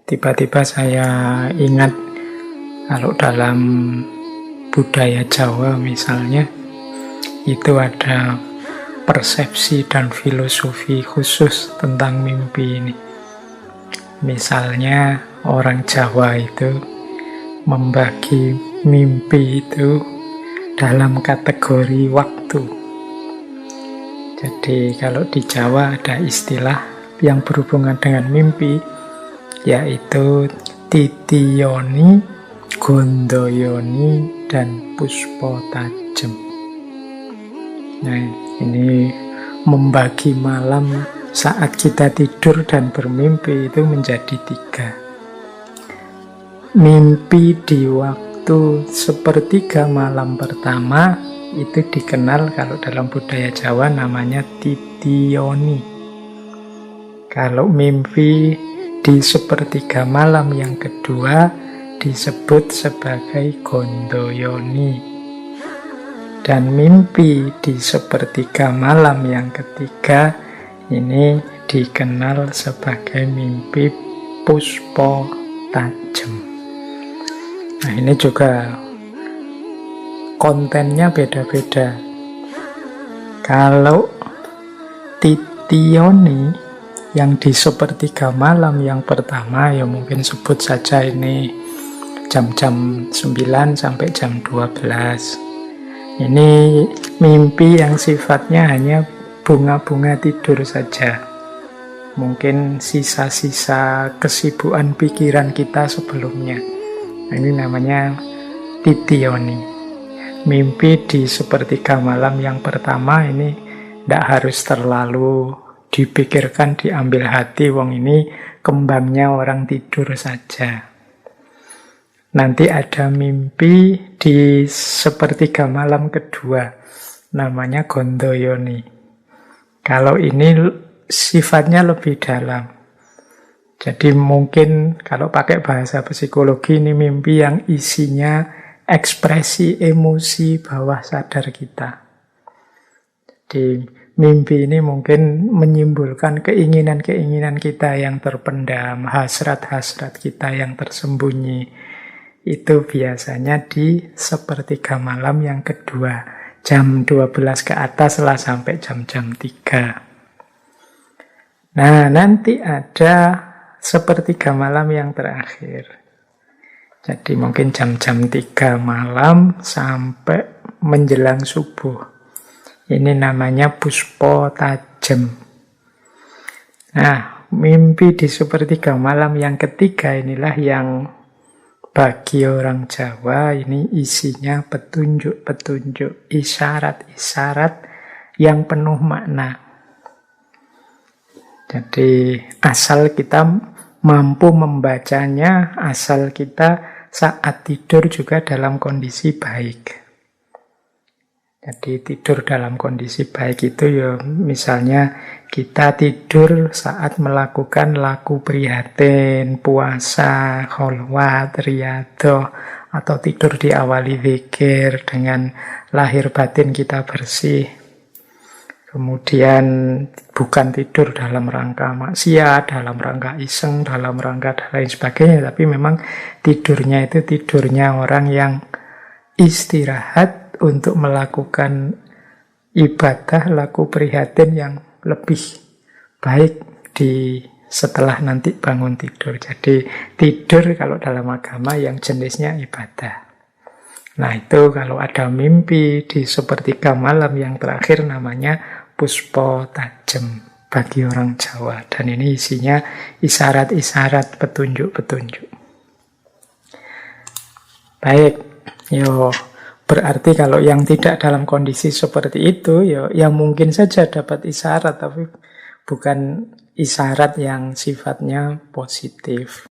tiba-tiba saya ingat kalau dalam budaya Jawa misalnya, itu ada persepsi dan filosofi khusus tentang mimpi ini. Misalnya orang Jawa itu membagi mimpi itu dalam kategori waktu. Jadi kalau di Jawa ada istilah yang berhubungan dengan mimpi, yaitu titiyoni, gondoyoni, dan puspo tajem. Nah, ini membagi malam saat kita tidur dan bermimpi itu menjadi 3. Mimpi di waktu sepertiga malam pertama itu dikenal kalau dalam budaya Jawa namanya titiyoni. Kalau mimpi di sepertiga malam yang kedua disebut sebagai gondoyoni. Dan mimpi di sepertiga malam yang ketiga ini dikenal sebagai mimpi puspo tajem. Nah, ini juga kontennya beda-beda. Kalau titiyoni yang di sepertiga malam yang pertama, ya mungkin sebut saja ini jam-jam 9 sampai jam 12. Ini mimpi yang sifatnya hanya bunga-bunga tidur saja. Mungkin sisa-sisa kesibukan pikiran kita sebelumnya. Ini namanya titiyoni. Mimpi di sepertiga malam yang pertama ini tidak harus terlalu dipikirkan, diambil hati, wong ini kembangnya orang tidur saja. Nanti ada mimpi di sepertiga malam kedua, namanya gondoyoni. Kalau ini sifatnya lebih dalam. Jadi mungkin kalau pakai bahasa psikologi, ini mimpi yang isinya ekspresi emosi bawah sadar kita. Jadi mimpi ini mungkin menyimpulkan keinginan-keinginan kita yang terpendam, hasrat-hasrat kita yang tersembunyi. Itu biasanya di sepertiga malam yang kedua, jam 12 ke atas lah sampai jam-jam 3. Nah, nanti ada sepertiga malam yang terakhir. Jadi mungkin jam-jam 3 malam sampai menjelang subuh. Ini namanya puspo tajem. Nah, mimpi di sepertiga malam yang ketiga inilah yang bagi orang Jawa ini isinya petunjuk-petunjuk, isyarat-isyarat yang penuh makna. Jadi asal kita mampu membacanya, asal kita saat tidur juga dalam kondisi baik. Jadi tidur dalam kondisi baik itu ya misalnya kita tidur saat melakukan laku prihatin, puasa, kholwat, riyadhah, atau tidur diawali zikir dengan lahir batin kita bersih. Kemudian bukan tidur dalam rangka maksiat, dalam rangka iseng, dalam rangka dan lain sebagainya, tapi memang tidurnya itu tidurnya orang yang istirahat untuk melakukan ibadah, laku prihatin yang lebih baik di setelah nanti bangun tidur. Jadi tidur kalau dalam agama yang jenisnya ibadah. Nah itu kalau ada mimpi di sepertiga malam yang terakhir namanya puspo tajem bagi orang Jawa. Dan ini isinya isyarat-isyarat, petunjuk-petunjuk. Baik, berarti kalau yang tidak dalam kondisi seperti itu, ya mungkin saja dapat isyarat, tapi bukan isyarat yang sifatnya positif.